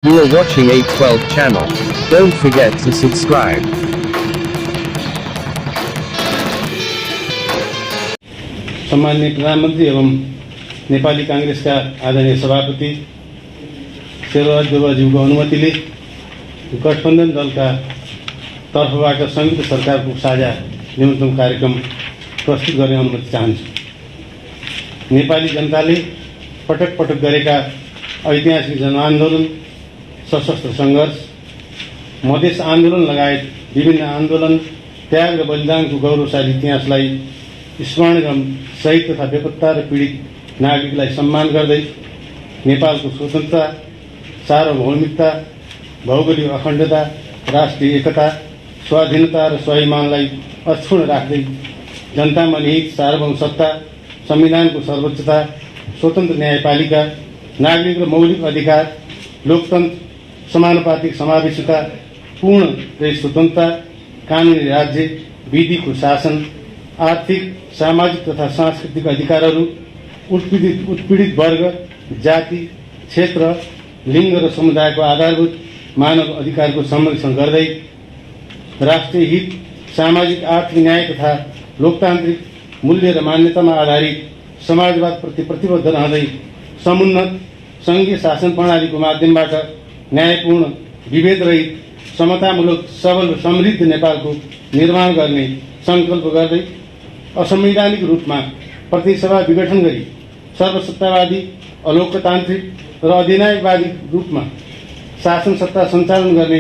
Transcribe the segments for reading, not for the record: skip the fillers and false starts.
You are watching 812 channel. Don't forget to subscribe. सम्माननीय प्रधानमन्त्री एवं नेपाली कांग्रेसका आदरणीय सभापति शेरबहादुर देउवाज्यूको अनुमतिले गठबन्धन दलका तर्फबाट संयुक्त सरकारको साझा न्यूनतम कार्यक्रम प्रस्तुत गर्ने अनुमति चाहन्छु। नेपाली जनताले पटक पटक गरेका ऐतिहासिक जनआन्दोलन, सशस्त्र सङ्घर्ष, मधेस आन्दोलन लगायत विभिन्न आन्दोलन, त्याग र बलिदानको गौरवशाली इतिहासलाई स्मरण गर्न शहीद तथा बेपत्ता र पीडित नागरिकलाई सम्मान गर्दै नेपालको स्वतन्त्रता, सार्वभौमिकता, भौगोलिक अखण्डता, राष्ट्रिय एकता, स्वाधीनता र स्वाभिमानलाई अक्षुण्ण राख्दै जनतामा निहित सार्वभौम सत्ता, संविधानको सर्वोच्चता, स्वतन्त्र न्यायपालिका, नागरिक र मौलिक अधिकार, लोकतन्त्र, समानुपातिक समावेशिता, पूर्ण र स्वतन्त्रता, कानुनी राज्य, विधिको शासन, आर्थिक, सामाजिक तथा सांस्कृतिक अधिकारहरू, उत्पीडित वर्ग, जाति, क्षेत्र, लिङ्ग र समुदायको आधारभूत मानव अधिकारको संरक्षण गर्दै राष्ट्रिय हित, सामाजिक आर्थिक न्याय तथा लोकतान्त्रिक मूल्य र मान्यतामा आधारित समाजवादप्रति प्रतिबद्ध रहँदै समुन्नत संघीय शासन प्रणालीको माध्यमबाट न्यायपूर्ण, विभेदरहित, समतामूलक, सबल र समृद्ध नेपालको निर्माण गर्ने संकल्प गर्दै असंवैधानिक रूपमा प्रतिसभा विघटन गरी सर्वसत्तावादी, अलोकतान्त्रिक र अधिनायकवादी रूपमा शासन सत्ता सञ्चालन गर्ने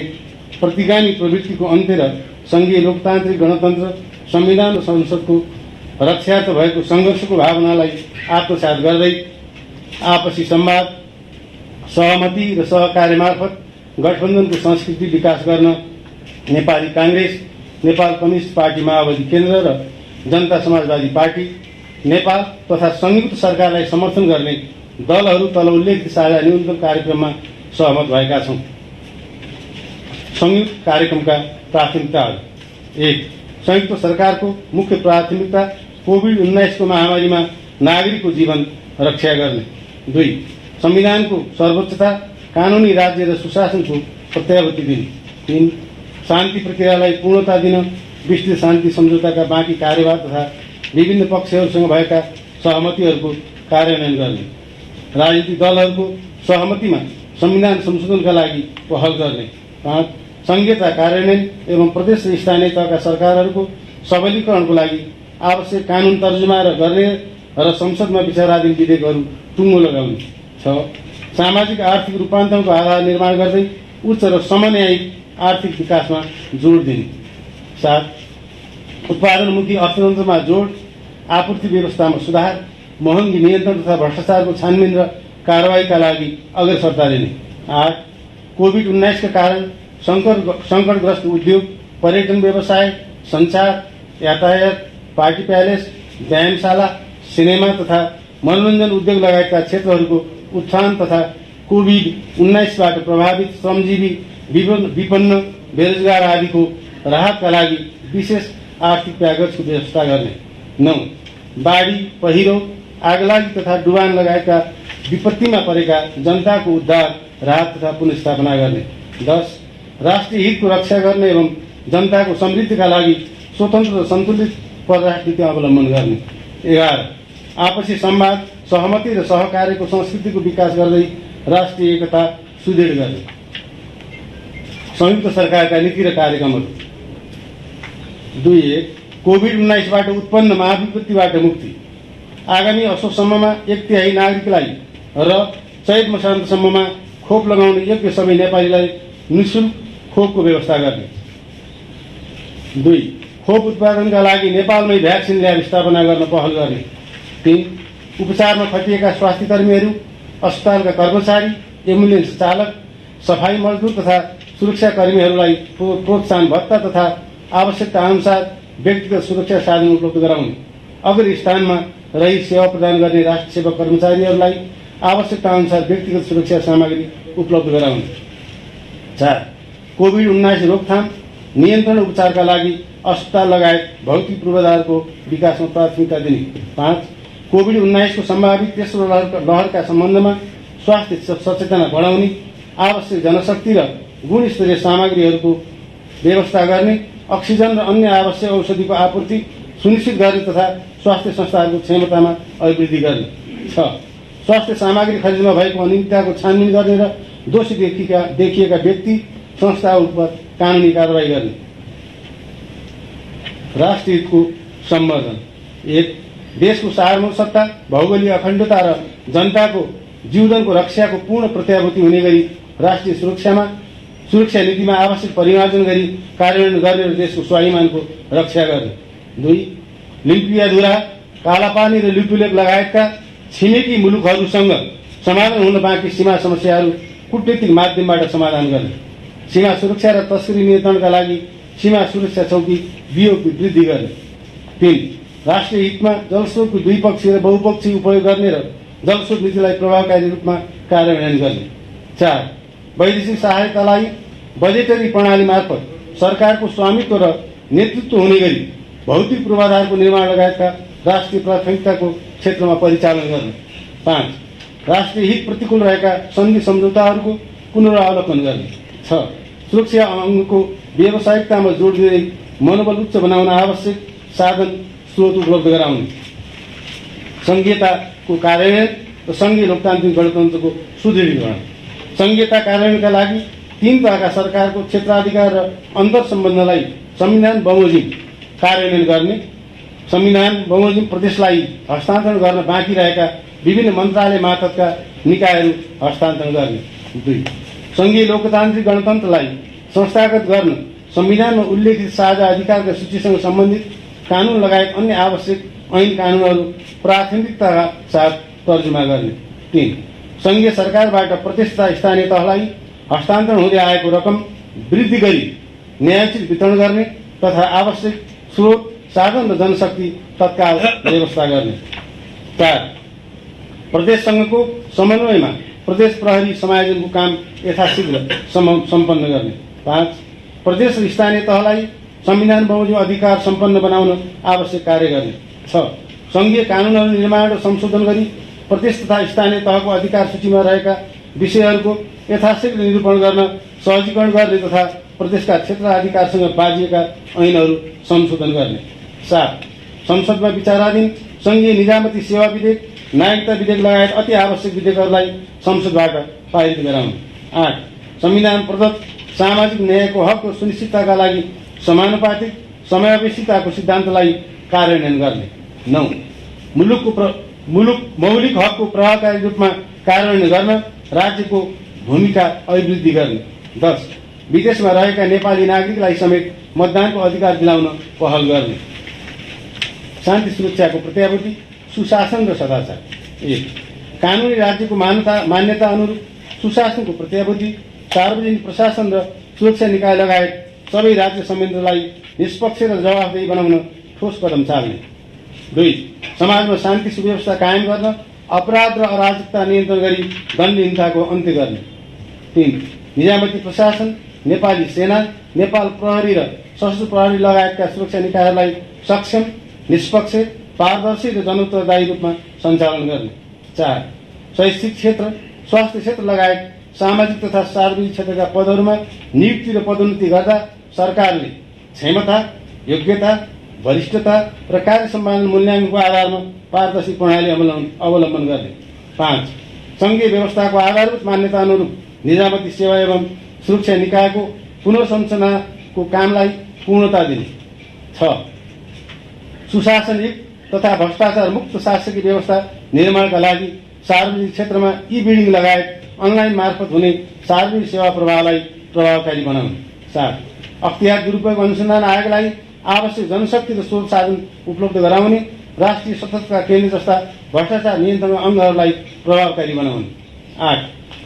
प्रतिगामी प्रवृत्तिको अन्त्य र संघीय लोकतान्त्रिक गणतन्त्र, संविधान र संसदको रक्षार्थ भएको संघर्षको भावनालाई आत्मसात गर्दै आपसी संवाद, सहमति र सहकार्य मार्फत गठबन्धनको संस्कृति विकास गर्न नेपाली कांग्रेस, नेपाल कम्युनिस्ट पार्टी माओवादी केन्द्र र जनता समाजवादी पार्टी नेपाल तथा संयुक्त सरकारलाई समर्थन गर्ने दलहरू तल उल्लेखित साझा न्यूनतम कार्यक्रममा सहमत भएका छौं। संयुक्त कार्यक्रमका प्राथमिकताहरू: 1. संयुक्त सरकारको मुख्य प्राथमिकता कोभिड-19 को महामारीमा नागरिकको जीवन रक्षा गर्ने। 2. संविधानको सर्वोच्चता, कानूनी राज्य र सुशासनको प्रत्याभूति दिने। 3. शान्ति प्रक्रियालाई पूर्णता दिन विस्तृत शान्ति सम्झौताका बाँकी कार्यभार तथा विभिन्न पक्षहरूसँग भएका सहमतिहरूको कार्यान्वयन गर्ने। राजनीतिक दलहरूको सहमतिमा संविधान संशोधनका लागि पहल गर्ने। 5. संघीयता कार्यान्वयन एवं प्रदेश र स्थानीय तहका सरकारहरूको सबलीकरणको लागि आवश्यक कानून तर्जुमा गर्ने र संसदमा विचाराधीन विधेयकहरू टुङ्गो लगाउने। 6. सामाजिक आर्थिक रूपान्तरणको आधार निर्माण गर्दै उच्च र समन्यायिक आर्थिक विकासमा जोड दिने। 7. उत्पादनमुखी अर्थतन्त्रमा जोड, आपूर्ति व्यवस्थामा सुधार, महँगी नियन्त्रण तथा भ्रष्टाचारको छानबिन र कारबाहीका लागि अग्रसरता दिने। 8. कोभिड-19 का कारण संकटग्रस्त उद्योग, पर्यटन व्यवसाय, संचार, यातायात, पार्टी प्यालेस, व्यायामशाला, सिनेमा तथा मनोरञ्जन उद्योग लगायतका क्षेत्रहरूको उत्थान तथा कोभिड-19बाट प्रभावित श्रमजीवी, विपन्न, बेरोजगार आदिको राहतका लागि विशेष आर्थिक प्याकेजको व्यवस्था गर्ने। 9. बाढी, पहिरो, आगलागी तथा डुबान लगायतका विपत्तिमा परेका जनताको उद्धार, राहत तथा पुनर्स्थापना गर्ने। 10. राष्ट्रिय हितको रक्षा गर्ने एवं जनताको समृद्धिका लागि स्वतन्त्र र सन्तुलित परराष्ट्र नीति अवलम्बन गर्ने। 11. आपसी संवाद, सहमति र सहकार्यको संस्कृतिको विकास गर्दै राष्ट्रिय एकता सुदृढ गर्ने। संयुक्त सरकारका नीति र कार्यक्रमहरू: 2. कोभिड-19बाट उत्पन्न महाविपत्तिबाट मुक्ति। आगामी असोजसम्ममा 1/3 नागरिकलाई र चैत मसान्तसम्ममा खोप लगाउने योग्य सबै नेपालीलाई निःशुल्क खोपको व्यवस्था गर्ने। 2. खोप उत्पादनका लागि नेपालमै भ्याक्सिन ल्याब स्थापना गर्न पहल गर्ने। 3. उपचारमा खटिएका स्वास्थ्यकर्मीहरू, अस्पतालका कर्मचारी, एम्बुलेन्स चालक, सफाई मजदुर तथा सुरक्षाकर्मीहरूलाई प्रोत्साहन भत्ता तथा आवश्यकता अनुसार व्यक्तिगत सुरक्षा साधन उपलब्ध गराउने। अग्र स्थानमा रही सेवा प्रदान गर्ने राष्ट्र सेवा कर्मचारीहरूलाई आवश्यकता अनुसार व्यक्तिगत सुरक्षा सामग्री उपलब्ध गराउने। 4. कोभिड-19 रोकथाम, नियन्त्रण उपचारका लागि अस्पताल लगायत भौतिक पूर्वाधारको विकासमा प्राथमिकता दिने। 5. कोभिड-19 को सम्भावित तेस्रो लहरका सम्बन्धमा स्वास्थ्य सचेतना बढाउने, आवश्यक जनशक्ति र गुणस्तरीय सामग्रीहरूको व्यवस्था गर्ने, अक्सिजन र अन्य आवश्यक औषधिको आपूर्ति सुनिश्चित गर्ने तथा स्वास्थ्य संस्थाहरूको क्षमतामा अभिवृद्धि गर्ने। 6. स्वास्थ्य सामग्री खरिदमा भएको अनियमितताको छानबिन गर्ने र दोषी देखिएका व्यक्ति संस्थाहरूमा कानुनी कारबाही गर्ने। राष्ट्रिय हितको सम्वर्धन। 1. देशको सार्वभौमिकता, भौगोलिक अखण्डता र जनताको जीवनको रक्षाको पूर्ण प्रत्याभूति हुने गरी राष्ट्रिय सुरक्षा नीतिमा आवश्यक परिमार्जन गरी कार्यान्वयन गर्ने र देशको स्वाभिमानको रक्षा गर्ने। 2. लिम्पियाधुरा, कालापानी र लिपुलेक लगायतका छिमेकी मुलुकहरूसँग समाधान हुन बाँकी सीमा समस्याहरू कूटनीतिक माध्यमबाट समाधान गर्ने। सीमा सुरक्षा र तस्करी नियन्त्रणका लागि सीमा सुरक्षा चौकी बिओपी वृद्धि गर्ने। 3. राष्ट्रिय हितमा जलस्रोतको द्विपक्षीय र बहुपक्षीय उपयोग गर्ने र जलस्रोत नीतिलाई प्रभावकारी रूपमा कार्यान्वयन गर्ने। 4. वैदेशिक सहायतालाई बजेटरी प्रणाली मार्फत सरकारको स्वामित्व र नेतृत्व हुने गरी भौतिक पूर्वाधारको निर्माण लगायतका राष्ट्रिय प्राथमिकताको क्षेत्रमा परिचालन गर्ने। 5. राष्ट्रिय हित प्रतिकूल रहेका सन्धि सम्झौताहरूको पुनरावलोकन गर्ने। 6. सुरक्षा अङ्गको व्यावसायिकतामा जोड दिँदै मनोबल उच्च बनाउन आवश्यक साधन स्रोत उपलब्ध गराउने। संघीयताको कार्यान्वयन र संघीय लोकतान्त्रिक गणतन्त्रको सुदृढीकरण। संघीयता कार्यान्वयनका लागि 3 तहका सरकारको क्षेत्राधिकार र अन्तर सम्बन्धलाई संविधान बमोजिम कार्यान्वयन गर्ने। संविधान बमोजिम प्रदेशलाई हस्तान्तरण गर्न बाँकी रहेका विभिन्न मन्त्रालय मार्फतका निकायहरू हस्तान्तरण गर्ने। 2. संघीय लोकतान्त्रिक गणतन्त्रलाई संस्थागत गर्न संविधानमा उल्लेखित साझा अधिकारका सूचीसँग सम्बन्धित कानून लगायत अन्य आवश्यक ऐन कानूनहरू प्राथमिकताका साथ तर्जुमा गर्ने। 3. संघीय सरकारबाट प्रदेश तथा स्थानीय तहलाई हस्तान्तरण हुँदै आएको रकम वृद्धि गरी न्यायोचित वितरण गर्ने तथा आवश्यक स्रोत साधन र जनशक्ति तत्काल व्यवस्था गर्ने। 4. प्रदेशसँगको समन्वयमा प्रदेश प्रहरी समायोजनको काम यथाशीघ्र सम्पन्न गर्ने। 5. प्रदेश र स्थानीय तहलाई संविधान बमोजिम अधिकार सम्पन्न बनाउन आवश्यक कार्य गर्ने। 6. संघीय कानूनहरू निर्माण र संशोधन गरी प्रदेश तथा स्थानीय तहको अधिकार सूचीमा रहेका विषयहरूको यथाशीघ्र निरूपण गर्न सहजीकरण गर्ने तथा प्रदेशका क्षेत्राधिकारसँग बाँधिएका ऐनहरू संशोधन गर्ने। 7. संसदमा विचाराधीन संघीय निजामती सेवा विधेयक, नागरिकता विधेयक लगायत अति आवश्यक विधेयकहरूलाई संसदबाट पारित गराउने। 8. संविधान प्रदत्त सामाजिक न्यायको हकको सुनिश्चितताका लागि समानुपातिक समयावश्यकताको सिद्धान्तलाई कार्यान्वयन गर्ने। 9. मुलुक मौलिक हकको प्रभावकारी रूपमा कार्यान्वयन गर्न राज्यको भूमिका अभिवृद्धि गर्ने। 10. विदेशमा रहेका नेपाली नागरिकलाई समेत मतदानको अधिकार दिलाउन पहल गर्ने। शान्ति सुरक्षाको प्रत्याभूति, सुशासन र सदाचार। 1. कानुनी राज्यको मान्यता अनुरूप सुशासनको प्रत्याभूति, सार्वजनिक प्रशासन र सुरक्षा निकाय लगायत सबै राज्य संयन्त्रलाई निष्पक्ष र जवाफदेही बनाउन ठोस कदम चाल्ने। 2. समाजमा शान्ति सुव्यवस्था कायम गर्न, अपराध र अराजकता नियन्त्रण गरी दण्डहीनताको अन्त्य गर्ने। 3. निजामती प्रशासन, नेपाली सेना, नेपाल प्रहरी र सशस्त्र प्रहरी लगायतका सुरक्षा निकायहरूलाई सक्षम, निष्पक्ष, पारदर्शी र जनउत्तरदायी रूपमा सञ्चालन गर्ने। 4. शैक्षिक क्षेत्र, स्वास्थ्य क्षेत्र लगायत सामाजिक तथा सार्वजनिक क्षेत्रका पदहरूमा नियुक्ति र पदोन्नति गर्दा सरकारले क्षमता, योग्यता, वरिष्ठता र कार्य सम्पादन मूल्याङ्कनको आधारमा पारदर्शी प्रणाली अवलम्बन गर्ने। 5. संघीय व्यवस्थाको आधारभूत मान्यता अनुरूप निजामती सेवा एवं सुरक्षा निकायको पुनर्संरचनाको कामलाई पूर्णता दिने। 6. सुशासनयुक्त तथा भ्रष्टाचार मुक्त शासकीय व्यवस्था निर्माणका लागि सार्वजनिक क्षेत्रमा ई-बिल्डिङ लगायत अनलाइन मार्फत हुने सार्वजनिक सेवा प्रवाहलाई प्रभावकारी बनाउने। 7. अख्तियार दुरुपयोग अनुसन्धान आयोगलाई आवश्यक जनशक्ति र स्रोत साधन उपलब्ध गराउने, राष्ट्रिय सतर्कता केन्द्र जस्ता भ्रष्टाचार नियन्त्रण अङ्गहरूलाई प्रभावकारी बनाउने। 8.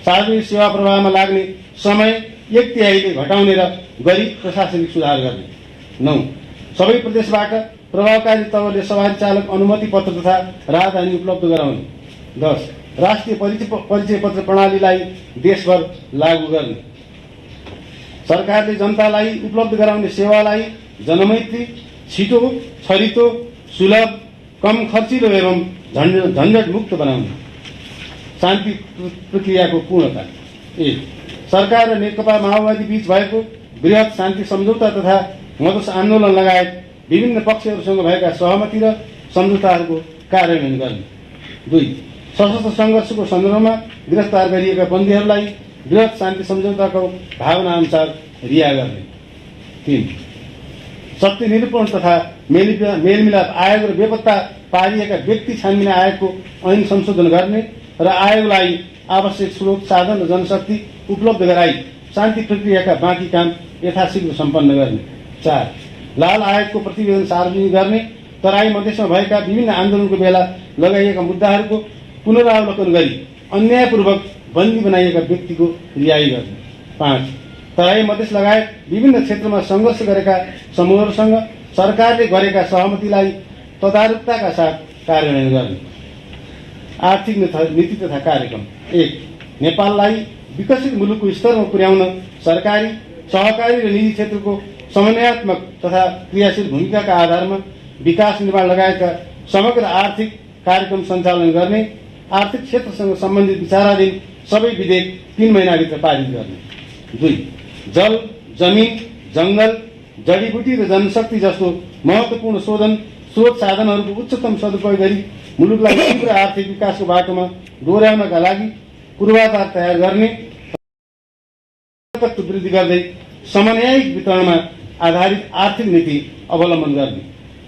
सार्वजनिक सेवा प्रवाहमा लाग्ने समय 1/3 घटाउने र गरी प्रशासनिक सुधार गर्ने। 9. सबै प्रदेशबाट प्रभावकारी तवरले सवारी चालक अनुमति पत्र तथा राजधानी उपलब्ध गराउने। 10. राष्ट्रिय परिचय पत्र प्रणालीलाई देशभर लागू गर्ने। सरकारले जनतालाई उपलब्ध गराउने सेवालाई जनमैत्री, छिटो, छरितो, सुलभ, कम खर्चिलो एवं झन्झट मुक्त बनाउने। शान्ति प्रक्रियाको पूर्णता। 1. सरकार र नेकपा माओवादी बीच भएको बृहत शान्ति सम्झौता तथा मधेस आन्दोलन लगायत विभिन्न पक्षहरूसँग भएका सहमति र सम्झौताहरूको कार्यान्वयन गर्ने। 2. सशस्त्र सङ्घर्षको सन्दर्भमा गिरफ्तार गरिएका बन्दीहरूलाई बृहत शान्ति सम्झौताको भावना अनुसार रिहा गर्ने। 3. शक्ति निरूपण तथा मेलमिलाप आयोग र बेपत्ता पारिएका व्यक्ति छानबिन आयोगको ऐन संशोधन गर्ने र आयोगलाई आवश्यक स्रोत साधन र जनशक्ति उपलब्ध गराई शान्ति प्रक्रियाका बाँकी काम यथाशीघ्र सम्पन्न गर्ने। 4. लाल आयोगको प्रतिवेदन सार्वजनिक गर्ने, तराई मधेसमा भएका विभिन्न आन्दोलनको बेला लगाइएका मुद्दाहरूको पुनरावलोकन गरी अन्यायपूर्वक बन्दी बनाइएका व्यक्तिको रिहाई गर्ने। 5. तराई मधेस लगायत विभिन्न क्षेत्रमा सङ्घर्ष गरेका समूहहरूसँग सरकारले गरेका सहमतिलाई तदारुकताका साथ कार्यान्वयन गर्ने। आर्थिक नीति तथा कार्यक्रम। 1. नेपाललाई विकसित मुलुकको स्तरमा पुर्याउन सरकारी, सहकारी र निजी क्षेत्रको समन्वयात्मक तथा क्रियाशील भूमिकाका आधारमा विकास निर्माण लगायतका समग्र आर्थिक कार्यक्रम सञ्चालन गर्ने, आर्थिक क्षेत्रसँग सम्बन्धित विचाराधीन सबै विधेयक 3 महिनाभित्र पारित गर्ने। 2. जल, जमिन, जङ्गल, जडीबुटी र जनशक्ति जस्तो महत्त्वपूर्ण स्रोत साधनहरूको उच्चतम सदुपयोग गरी मुलुकलाई तीव्र आर्थिक विकासको बाटोमा डोर्याउनका लागि पूर्वाधार तयार गर्ने, वृद्धि गर्दै समन्वयित वितरणमा आधारित आर्थिक नीति अवलम्बन गर्ने।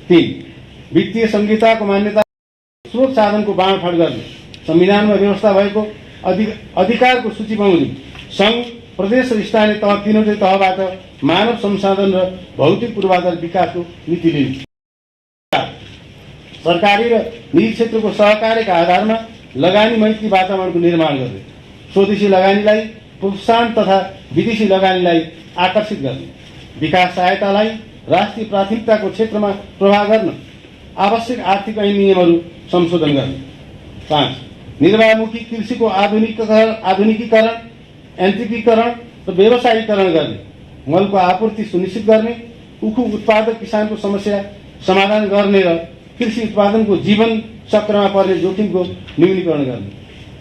3. वित्तीय संहिताको मान्यता, स्रोत साधनको बाँडफाँड गर्ने, संविधानमा व्यवस्था भएको अधिकारको सूची बनाउने, सङ्घ, प्रदेश र स्थानीय तह तीनवटै तहबाट मानव संसाधन र भौतिक पूर्वाधार विकासको नीति लिने। 4. सरकारी र निजी क्षेत्रको सहकार्यका आधारमा लगानी मैत्री वातावरणको निर्माण गर्ने, स्वदेशी लगानीलाई प्रोत्साहन तथा विदेशी लगानीलाई आकर्षित गर्ने, विकास सहायतालाई राष्ट्रिय प्राथमिकताको क्षेत्रमा प्रभाव गर्न आवश्यक आर्थिक ऐन नियमहरू संशोधन गर्ने। 5. निर्वाहमुखी कृषिको आधुनिकीकरण, यान्त्रिकीकरण र व्यवसायीकरण गर्ने, मलको आपूर्ति सुनिश्चित गर्ने, उखु उत्पादक किसानको समस्या समाधान गर्ने र कृषि उत्पादनको जीवन चक्रमा पर्ने जोखिमको न्यूनीकरण गर्ने,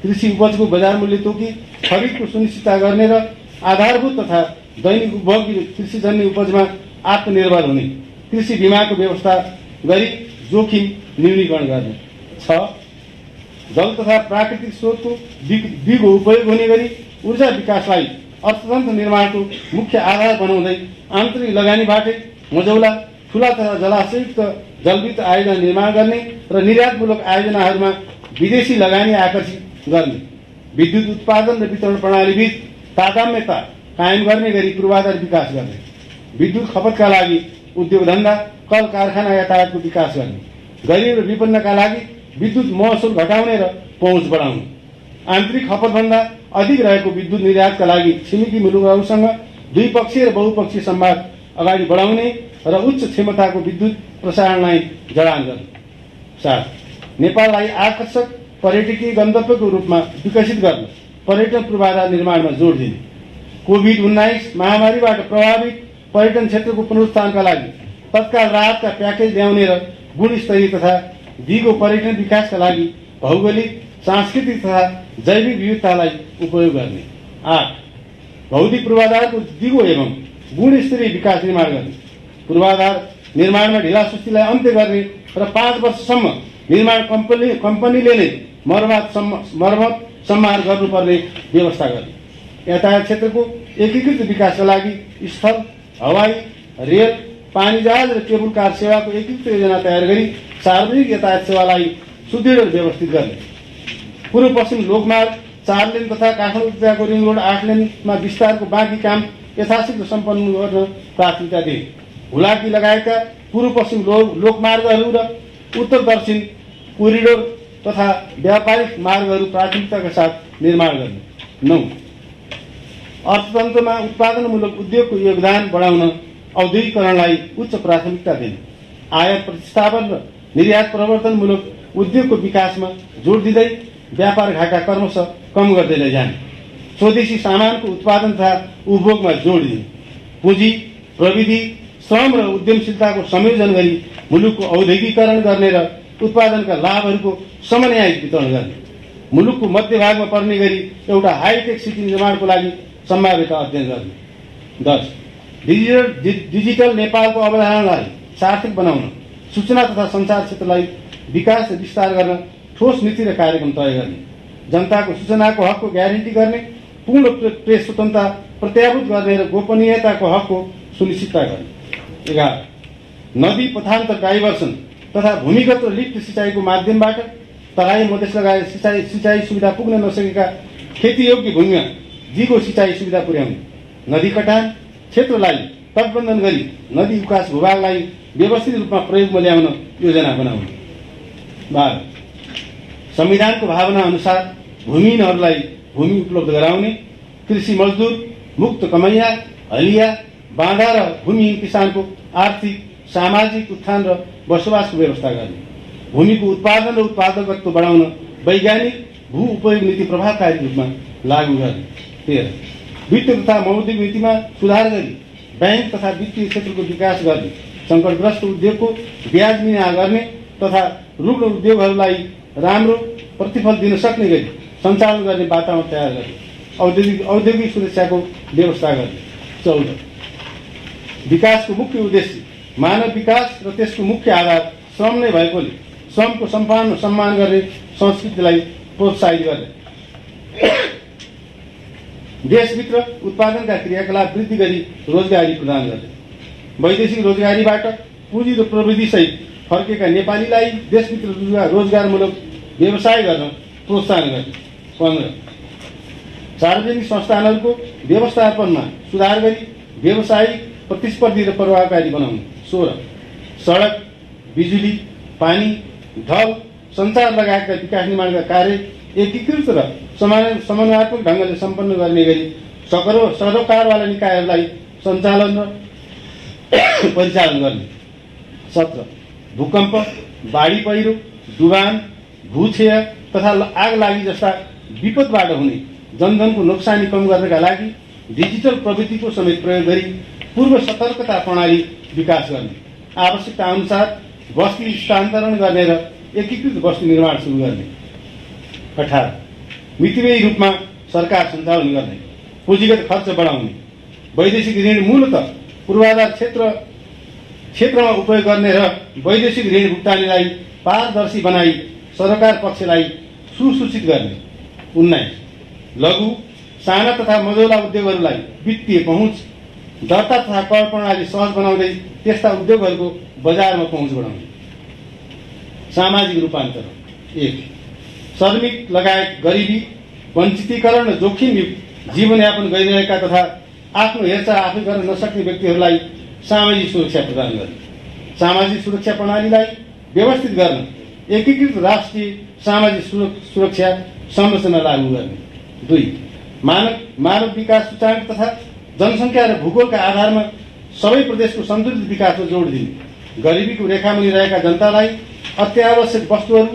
कृषि उपजको बजार मूल्य तोकी खरिदको सुनिश्चितता गर्ने र आधारभूत तथा दैनिक उपभोग्य कृषिजन्य उपजमा आत्मनिर्भर हुने, कृषि बीमाको व्यवस्था गरी जोखिम न्यूनीकरण गर्ने। 6. जल तथा प्राकृतिक स्रोतको दिगो उपयोग हुने गरी ऊर्जा विकासलाई अर्थतन्त्र निर्माणको मुख्य आधार बनाउँदै आन्तरिक लगानीबाटै मजौला, ठूला तथा जलाशयुक्त जलविद्युत आयोजना निर्माण गर्ने र निर्यातमूलक आयोजनाहरूमा विदेशी लगानी आकर्षित गर्ने, विद्युत उत्पादन र वितरण प्रणालीबीच तादात्म्यता कायम गर्ने गरी पूर्वाधार विकास गर्ने, विद्युत खपतका लागि उद्योग धन्दा, कल कारखाना यातायातको विकास गर्ने, गरिब र विपन्नका लागि विद्युत महसुल घटाउने र पहुँच बढाउने, आन्तरिक खपतभन्दा अधिक रहेको विद्युत निर्यातका लागि छिमेकी मुलुकहरूसँग द्विपक्षीय र बहुपक्षीय संवाद अगाडि बढाउने र उच्च क्षमताको विद्युत प्रसारणलाई जडान गर्ने। 7. नेपाललाई आकर्षक पर्यटकीय गन्तव्यको रूपमा विकसित गर्न पर्यटन पूर्वाधार निर्माणमा जोड दिने, कोभिड-19 महामारीबाट प्रभावित पर्यटन क्षेत्रको पुनरुत्थानका लागि तत्काल राहतका प्याकेज ल्याउने र गुणस्तरीय तथा दिगो पर्यटन विकासका लागि भौगोलिक, सांस्कृतिक तथा जैविक विविधतालाई उपयोग गर्ने। 8. भौतिक पूर्वाधारको दिगो एवं गुणस्तरीय विकास निर्माण गर्ने, पूर्वाधार निर्माणमा ढिलासुस्तीलाई अन्त्य गर्ने र 5 वर्षसम्म निर्माण कम्पनीले नै मर्मत सम्हार गर्नुपर्ने व्यवस्था गर्ने, यातायात क्षेत्रको एकीकृत विकासका लागि स्थल, हवाई, रेल, पानी जहाज र केबुल कार सेवाको एकीकृत योजना तयार गरी सार्वजनिक यातायात सेवालाई सुदृढ र व्यवस्थित गर्ने, पूर्व पश्चिम लोकमार्ग 4 लेन तथा काठमाडौँ रिङ रोड 8 लेनमा विस्तारको बाँकी काम यथाशीघ्र सम्पन्न गर्न प्राथमिकता दिए, हुलाकी लगायतका पूर्व पश्चिम लोकमार्गहरू र उत्तर दक्षिण कोरिडोर तथा व्यापारिक मार्गहरू प्राथमिकताका साथ निर्माण गर्ने। 9. अर्थतन्त्रमा उत्पादनमूलक उद्योगको योगदान बढाउन औद्योगिकरणलाई उच्च प्राथमिकता दिने, आयात प्रतिस्थापन र निर्यात प्रवर्तनमूलक उद्योगको विकासमा जोड दिँदै व्यापार घाटा क्रमशः कम गर्दै लैजाने, स्वदेशी सामानको उत्पादन तथा उपभोगमा जोड दिने, पुँजी, प्रविधि, श्रम र उद्यमशीलताको संयोजन गरी मुलुकको औद्योगिकरण गर्ने र उत्पादनका लाभहरूको समन्वयित वितरण गर्ने, मुलुकको मध्यभागमा पर्ने गरी एउटा हाईटेक सिटी निर्माणको लागि सम्भाव्यता अध्ययन गर्ने। 10 डिजिटल नेपालको अवधारणालाई सार्थक बनाउन सूचना तथा सञ्चार क्षेत्रलाई विकास र विस्तार गर्न ठोस नीति र कार्यक्रम तय गर्ने। जनताको सूचनाको हकको ग्यारेन्टी गर्ने, पूर्ण प्रेस स्वतन्त्रता प्रत्याभूत गर्ने र गोपनीयताको हकको सुनिश्चितता गर्ने। 11 नदी पथान्तर डाइभर्सन तथा भूमिगत र लिफ्ट सिँचाइको माध्यमबाट तराई मधेस लगायत सिँचाइ सुविधा पुग्न नसकेका खेतीयोग्य भूमिमा दिगो सिँचाइ सुविधा पुर्याउने। नदी कटान क्षेत्रलाई तटबन्धन गरी नदी विकास भूभागलाई व्यवस्थित रूपमा प्रयोगमा ल्याउन योजना बनाउने। 12 संविधानको भावना अनुसार भूमिहीनहरूलाई भूमि उपलब्ध गराउने, कृषि मजदुर, मुक्त कमैया, हलिया, बाँधा र भूमिहीन किसानको आर्थिक सामाजिक उत्थान र बसोबासको व्यवस्था गर्ने। भूमिको उत्पादन र उत्पादकत्व बढाउन वैज्ञानिक भू उपयोग नीति प्रभावकारी रूपमा लागू गर्ने। 13 वित्त तथा मौद्रिक नीतिमा सुधार गरी बैंक तथा वित्तीय क्षेत्रको विकास गर्ने, सङ्कटग्रस्त उद्योगको ब्याज मिना गर्ने तथा रुग्ण उद्योगहरूलाई राम्रो प्रतिफल दिन सक्ने गरी सञ्चालन गर्ने वातावरण तयार गर्ने। औद्योगिक सुरक्षाको व्यवस्था गर्ने। 14 विकासको मुख्य उद्देश्य मानव विकास र त्यसको मुख्य आधार श्रम नै भएकोले श्रमको सम्मान गर्ने संस्कृतिलाई प्रोत्साहित गर्ने। देशभित्र उत्पादनका क्रियाकलाप वृद्धि गरी रोजगारी प्रदान गर्ने। वैदेशिक रोजगारीबाट पुँजी र प्रविधिसहित फर्केका नेपालीलाई देशभित्र रोजगारमूलक व्यवसाय गर्न प्रोत्साहन गर्ने। 15 सार्वजनिक संस्थानहरूको व्यवस्थापनमा सुधार गरी व्यावसायिक प्रतिस्पर्धी र प्रभावकारी बनाउने। 16 सडक, बिजुली, पानी, ढल, सञ्चार लगायतका विकास निर्माणका कार्य एकीकृत र समन्वयात्मक ढङ्गले सम्पन्न गर्ने गरी सरोकारवाला निकायहरूलाई सञ्चालन र परिचालन गर्ने। 17 भूकम्प, बाढी पहिरो, डुबान, भूक्षय तथा आग लागि जस्ता विपदबाट हुने जनधनको नोक्सानी कम गर्नका लागि डिजिटल प्रविधिको समेत प्रयोग गरी पूर्व सतर्कता प्रणाली विकास गर्ने। आवश्यकता अनुसार बस्ती स्थानान्तरण गर्ने र एकीकृत बस्ती निर्माण सुरु गर्ने। 18 मितिव्ययी रूपमा सरकार सञ्चालन गर्ने, पुँजीगत खर्च बढाउने, वैदेशिक ऋण मूलतः पूर्वाधार क्षेत्रमा उपयोग गर्ने र वैदेशिक ऋण भुक्तानीलाई पारदर्शी बनाई सरकार पक्षलाई सुसूचित गर्ने। 19 लघु, साना तथा मझौला उद्योगहरूलाई वित्तीय पहुँच, दर्ता तथा कर प्रणाली सहज बनाउँदै त्यस्ता उद्योगहरूको बजारमा पहुँच बढाउने। सामाजिक रूपान्तरण। 1 श्रमिक लगायत गरिबी, वञ्चितीकरण र जोखिमयुक्त जीवनयापन गरिरहेका तथा आफ्नो हेरचाह आफै गर्न नसक्ने व्यक्तिहरूलाई सामाजिक सुरक्षा प्रदान गर्ने। सामाजिक सुरक्षा प्रणालीलाई व्यवस्थित गर्न एकीकृत राष्ट्रिय सामाजिक सुरक्षा संरचना लागू गर्ने। 2 मानव विकास सूचाङ्क तथा जनसङ्ख्या र भूगोलका आधारमा सबै प्रदेशको सन्तुलित विकासमा जोड दिने, गरिबीको रेखामुनि रहेका जनतालाई अत्यावश्यक वस्तुहरू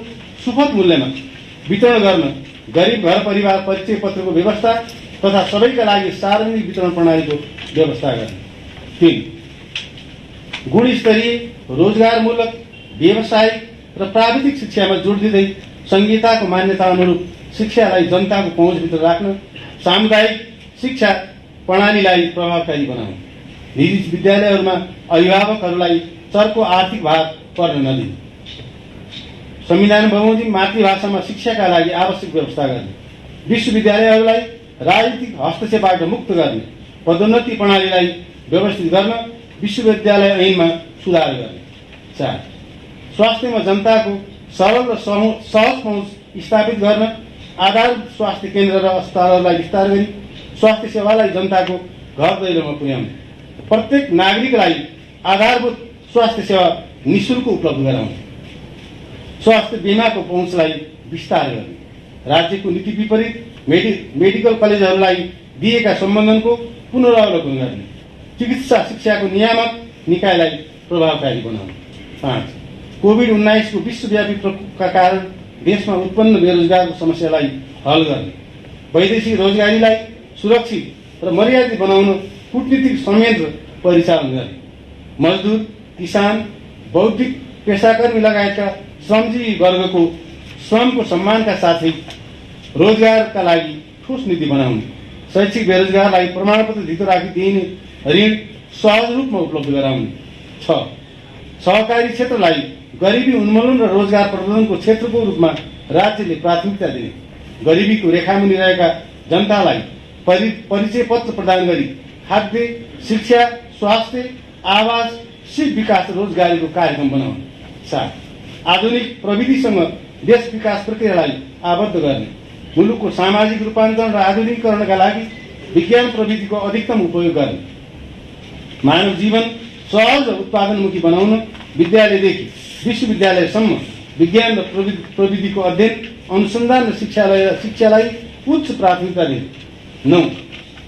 सुपथ मूल्यमा वितरण गर्न गरिब घर परिवार परिचय पत्रको व्यवस्था तथा सबैका लागि सार्वजनिक वितरण प्रणालीको व्यवस्था गर्ने। 3 गुणस्तरीय, रोजगारमूलक, व्यावसायिक र प्राविधिक शिक्षामा जोड दिँदै संहिताको मान्यता अनुरूप शिक्षालाई जनताको पहुँचभित्र राख्न सामुदायिक शिक्षा प्रणालीलाई प्रभावकारी बनाउने। निजी विद्यालयहरूमा अभिभावकहरूलाई चर्को आर्थिक भार पर्न नदिने। संविधान बमोजिम मातृभाषामा शिक्षाका लागि आवश्यक व्यवस्था गर्ने। विश्वविद्यालयहरूलाई राजनीतिक हस्तक्षेपबाट मुक्त गर्ने, पदोन्नति प्रणालीलाई व्यवस्थित गर्न विश्वविद्यालय ऐनमा सुधार गर्ने। 4 स्वास्थ्यमा जनताको सरल र सहज पहुँच स्थापित गर्न आधार स्वास्थ्य केन्द्र र अस्पतालहरूलाई विस्तार गरी स्वास्थ्य सेवालाई जनताको घर दैलोमा पुर्याउने। प्रत्येक नागरिकलाई आधारभूत स्वास्थ्य सेवा निःशुल्क उपलब्ध गराउने। स्वास्थ्य बिमाको पहुँचलाई विस्तार गर्ने। राज्यको नीति विपरीत मेडिकल कलेजहरूलाई दिएका सम्बन्धनको पुनरावलोकन गर्ने। चिकित्सा शिक्षाको नियामक निकायलाई प्रभावकारी बनाउने। 5 कोभिड-19 को विश्वव्यापी प्रकोपका कारण देशमा उत्पन्न बेरोजगारको समस्यालाई हल गर्ने। वैदेशिक रोजगारीलाई सुरक्षित र मर्यादित बनाउन कूटनीतिक संयन्त्र परिचालन गर्ने। मजदुर, किसान, बौद्धिक पेसाकर्मी लगायतका श्रमजीवी वर्गको श्रमको सम्मानका साथै रोजगारका लागि ठोस नीति बनाउने। शैक्षिक बेरोजगारलाई प्रमाणपत्र धितो राखी दिइने ऋण सहज रूपमा उपलब्ध गराउने। 6. सहकारी क्षेत्रलाई गरिबी उन्मूलन र रोजगार प्रवर्धनको क्षेत्रको रूपमा राज्यले प्राथमिकता दिने। गरिबीको रेखामुनि रहेका जनतालाई परिचय पत्र प्रदान गरी खाद्य, शिक्षा, स्वास्थ्य, आवास, सिप विकास र रोजगारीको कार्यक्रम बनाउने। 7. आधुनिक प्रविधिसँग देश विकास प्रक्रियालाई आबद्ध गर्ने। मुलुकको सामाजिक रूपान्तरण र आधुनिकीकरणका लागि विज्ञान प्रविधिको अधिकतम उपयोग गर्ने। मानव जीवन सहज र उत्पादनमुखी बनाउन विद्यालयदेखि विश्वविद्यालयसम्म विज्ञान र प्रविधिको अध्ययन, अनुसन्धान र शिक्षालाई उच्च प्राथमिकता दिने। 9.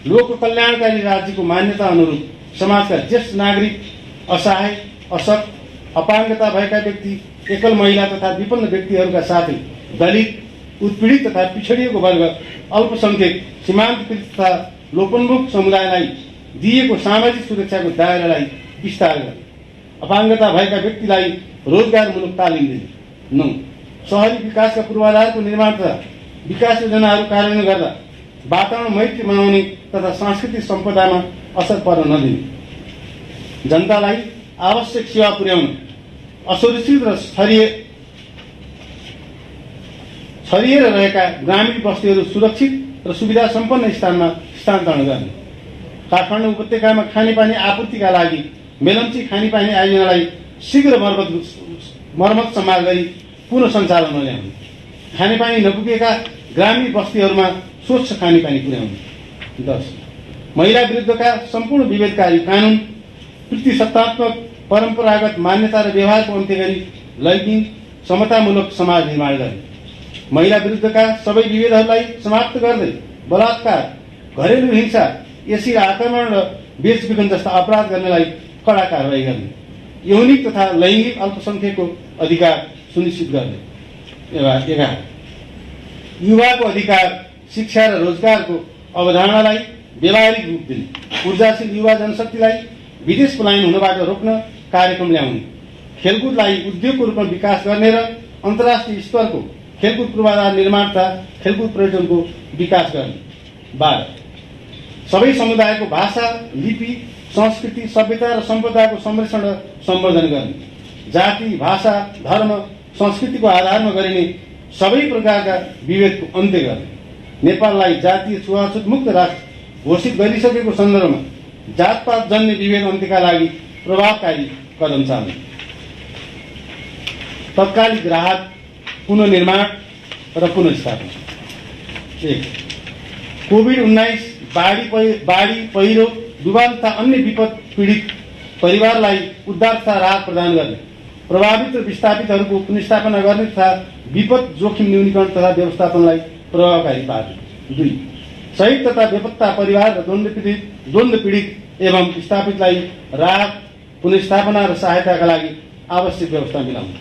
लोक कल्याणकारी राज्यको मान्यता अनुरूप समाजका ज्येष्ठ नागरिक, असहाय, अशक्त, अपाङ्गता भएका व्यक्ति, एकल महिला तथा विपन्न व्यक्तिहरूका साथै दलित, उत्पीडित तथा पिछडिएको वर्ग, अल्पसंख्यक, सीमान्तकृत तथा लोपोन्मुख समुदायलाई दिएको सामाजिक सुरक्षाको दायरालाई विस्तार गर्ने। अपाङ्गता भएका व्यक्तिलाई रोजगारमूलक तालिम दिने। 9. शहरी विकासका पूर्वाधारको निर्माण तथा विकास योजनाहरू कार्यान्वयन गर्दा वातावरण मैत्री बनाउने तथा सांस्कृतिक सम्पदामा असर पर्न नदिने। जनतालाई आवश्यक सेवा पुर्याउन असुरक्षित र छरिएर रहेका ग्रामीण बस्तीहरू सुरक्षित र सुविधा सम्पन्न स्थानमा स्थानान्तरण गर्ने। काठमाडौँ उपत्यकामा खानेपानी आपूर्तिका लागि मेलम्ची खानेपानी आयोजनालाई शीघ्र मर्मत सम्हाल गरी पुनः सञ्चालनमा ल्याउने। खानेपानी नपुगेका ग्रामीण बस्तीहरूमा स्वच्छ खानेपानी पुर्याउने। 10. महिला विरुद्धका सम्पूर्ण विभेदकारी कानुन, प्रतिसत्तात्मक परम्परागत मान्यता र व्यवहारको अन्त्य गरी लैङ्गिक समतामूलक समाज निर्माण गर्ने। महिला विरुद्धका सबै विभेदहरूलाई समाप्त गर्दै बलात्कार, घरेलु हिंसा, एसिड आक्रमण र बेचबिखन जस्ता अपराध गर्नेलाई कडा कारवाही गर्ने। यौनिक तथा लैङ्गिक अल्पसंख्यकको अधिकार सुनिश्चित गर्ने। 11. युवाको अधिकार, शिक्षा र रोजगारको अवधारणालाई व्यवहारिक रूप दिने। ऊर्जाशील युवा जनशक्तिलाई विदेश पलायन हुनबाट रोक्न कार्यक्रम ल्याउने। खेलकुदलाई उद्योगको रूपमा विकास गर्ने र अन्तर्राष्ट्रिय स्तरको खेलकुद पूर्वाधार निर्माण तथा खेलकुद पर्यटनको विकास गर्ने। 12. सबै समुदायको भाषा, लिपि, संस्कृति, सभ्यता र सम्पदाको संरक्षण र सम्वर्धन गर्ने। जाति, भाषा, धर्म, संस्कृतिको आधारमा गरिने सबै प्रकारका विभेदको अन्त्य गर्ने। नेपाललाई जातीय छुवाछुत मुक्त राष्ट्र घोषित गरिसकेको सन्दर्भमा जातपात जन्य विभेद अन्त्यका लागि प्रभावकारी कदम चाल्ने। तत्कालिक राहत, पुनर्निर्माण र पुनर्स्थापना। 1. कोभिड-19 बाढी, पहिरो, डुबान तथा अन्य विपद पीडित परिवारलाई उद्धार तथा राहत प्रदान गर्ने। प्रभावित र विस्थापितहरूको पुनर्स्थापना गर्ने तथा विपद जोखिम न्यूनीकरण तथा व्यवस्थापनलाई प्रभावकारी पार्ने। 2. शहीद तथा बेपत्ता परिवार र द्वन्द्व पीडित एवं विस्थापितलाई राहत, पुनर्स्थापना र सहायताका लागि आवश्यक व्यवस्था मिलाउने।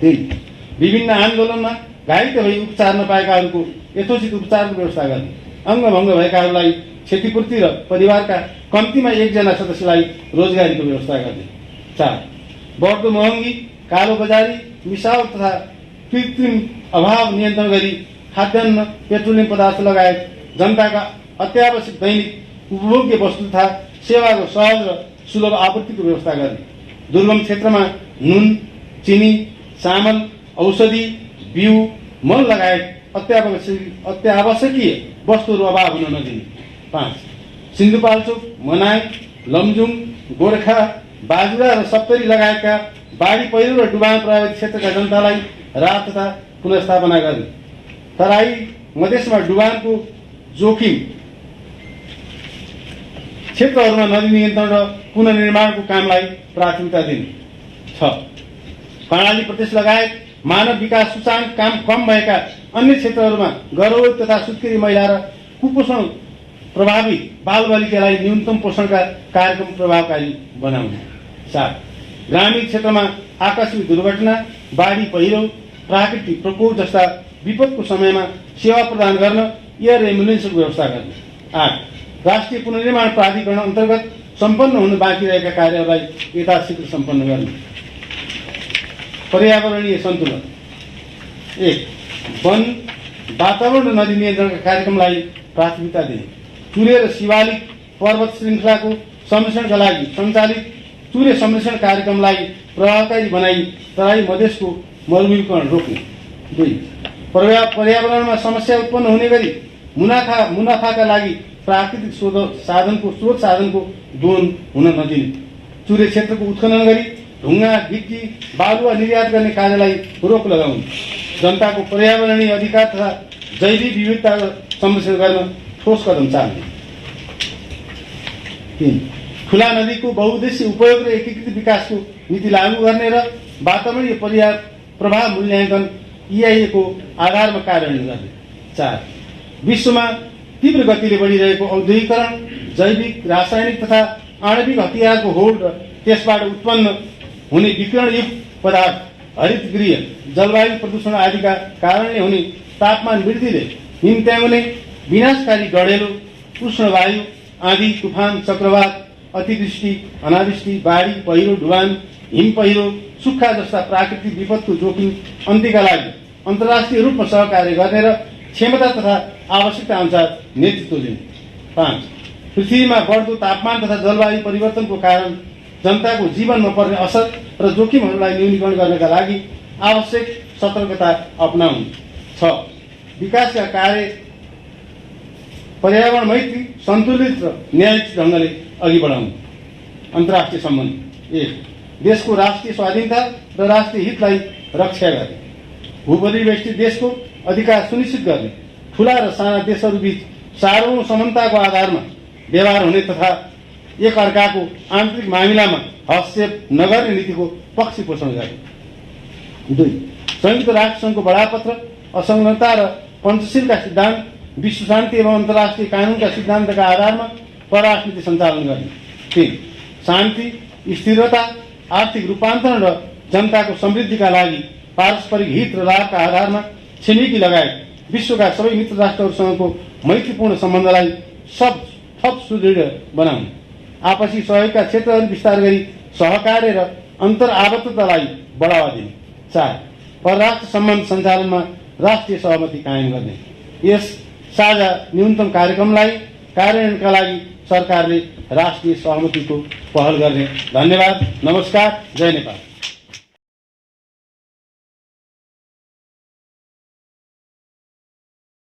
3. विभिन्न आन्दोलनमा घाइते भई उपचार नपाएकाहरूको यथोचित उपचारको व्यवस्था गर्ने। अङ्गभङ्ग भएकाहरूलाई क्षतिपूर्ति र परिवारका कम्तीमा एकजना सदस्यलाई रोजगारीको व्यवस्था गर्ने। 4. बढ्दो महँगी, कालो बजारी, मिसाल तथा कृत्रिम अभाव नियन्त्रण गरी खाद्यान्न, पेट्रोलियम पदार्थ लगायत जनताका अत्यावश्यक दैनिक उपभोग्य वस्तु तथा सेवाको सहज र सुलभ आपूर्तिको व्यवस्था गर्ने। दुर्गम क्षेत्रमा नुन, चिनी, चामल, औषधि, बिउ, मल लगायत अत्यावश्यकीय वस्तुहरू अभाव हुन नदिने। 5. सिन्धुपाल्चोक, मनाई, लमजुङ, गोर्खा, बाजुरा र सप्तरी लगायतका बाढी, पहिरो र डुबान प्रभावित क्षेत्रका जनतालाई राहत तथा पुनर्स्थापना गर्ने। तराई मधेसमा डुबानको जोखिम क्षेत्रहरूमा नदी नियन्त्रण र पुनर्निर्माणको कामलाई प्राथमिकता दिने। 6. कर्णाली प्रदेश लगायत मानव विकास सूचाङ्क काम कम भएका अन्य क्षेत्रहरूमा गर्भवती तथा सुत्केरी महिला र कुपोषण प्रभावित बालबालिकालाई न्यूनतम पोषणका कार्यक्रम प्रभावकारी बनाउने। 7. ग्रामीण क्षेत्रमा आकस्मिक दुर्घटना, बाढी, पहिरो, प्राकृतिक प्रकोप जस्ता विपदको समयमा सेवा प्रदान गर्न एयर एम्बुलेन्सको व्यवस्था गर्ने। 8. राष्ट्रिय पुनर्निर्माण प्राधिकरण अन्तर्गत सम्पन्न हुन बाँकी रहेका कार्यहरूलाई यथाशीघ्र सम्पन्न गर्ने। पर्यावरणीय सन्तुलन। 1. वन, वातावरण र नदी नियन्त्रणका कार्यक्रमलाई प्राथमिकता दिने। चुरे र शिवालिक पर्वत श्रृङ्खलाको संरक्षणका लागि सञ्चालित चुरे संरक्षण कार्यक्रमलाई प्रभावकारी बनाई तराई मधेसको मरुभूमिकरण रोक्ने। 2 पर्यावरणमा समस्या उत्पन्न हुने गरी मुनाफाका लागि प्राकृतिक स्रोत साधनको दोहन हुन नदिने। चुरे क्षेत्रको उत्खनन गरी ढुङ्गा गिटी बालुवा निर्यात गर्ने कार्यलाई रोक लगाउनु। जनताको पर्यावरणीय अधिकार तथा जैविक विविधताको संरक्षण गर्न ठोस कदम चाल्ने। 3 खुला नदीको बहुउद्देश्य उपयोग र एकीकृत विकासको नीति लागू गर्ने र वातावरणीय प्रभाव मूल्याङ्कन EIA को आधारमा कार्यान्वयन गर्ने। 4 विश्वमा तीव्र गतिले बढिरहेको औद्योगिकरण, जैविक, रासायनिक तथा आणविक हतियारको होड र त्यसबाट उत्पन्न हुने विकिरणयुक्त पदार्थ, हरितगृह, जलवायु प्रदूषण आदिका कारणले हुने तापमान वृद्धिले निम्त्याउने विनाशकारी डढेलो, उष्णवायु, आँधी, तुफान, चक्रवात, अतिवृष्टि, अनावृष्टि, बाढी, पहिरो, डुबान, हिम पहिरो, सुक्खा जस्ता प्राकृतिक विपदको जोखिम अन्त्यका लागि अन्तर्राष्ट्रिय रूपमा सहकार्य गर्ने र क्षमता तथा आवश्यकता अनुसार नेतृत्व दिने। 5 पृथ्वीमा बढ्दो तापमान तथा जलवायु परिवर्तनको कारण जनताको जीवनमा पर्ने असर र जोखिमहरूलाई न्यूनीकरण गर्नका लागि आवश्यक सतर्कता अपनाउनु। 6 विकासका कार्य पर्यावरण मैत्री, सन्तुलित र न्यायिक ढङ्गले अघि बढाउनु। अन्तर्राष्ट्रिय सम्बन्ध। 1 देशको राष्ट्रिय स्वाधीनता र राष्ट्रिय हितलाई रक्षा गर्ने। भूपरिवेष्टित देशको अधिकार सुनिश्चित गर्ने। ठूला र साना देशहरूबीच सार्वभौम समानताको आधारमा व्यवहार हुने तथा एक अर्काको आन्तरिक मामिलामा हस्तक्षेप नगर्ने नीतिको पक्ष पोषण गर्ने। 2 संयुक्त राष्ट्र सङ्घको बडापत्र, असंलग्नता र पञ्चशीलका सिद्धान्त, विश्व शान्ति एवं अन्तर्राष्ट्रिय कानूनका सिद्धान्तका आधारमा परराष्ट्र नीति सञ्चालन गर्ने। 3 शान्ति, स्थिरता, आर्थिक रूपान्तरण र जनताको समृद्धिका लागि पारस्परिक हित र लाभका आधारमा छिमेकी लगायत विश्वका सबै मित्र राष्ट्रहरूसँगको मैत्रीपूर्ण सम्बन्धलाई थप सुदृढ बनाउनु। आपसी सहयोगका क्षेत्रहरू विस्तार गरी सहकार्य र अन्तर्आबद्धतालाई बढावा दिने। 4 परराष्ट्र सम्बन्ध सञ्चालनमा राष्ट्रिय सहमति कायम गर्ने। यस साझा न्यूनतम कार्यक्रमलाई कार्यान्वयनका लागि सरकारले राष्ट्रिय सहमतिको पहल गर्ने। धन्यवाद। नमस्कार। जय नेपाल।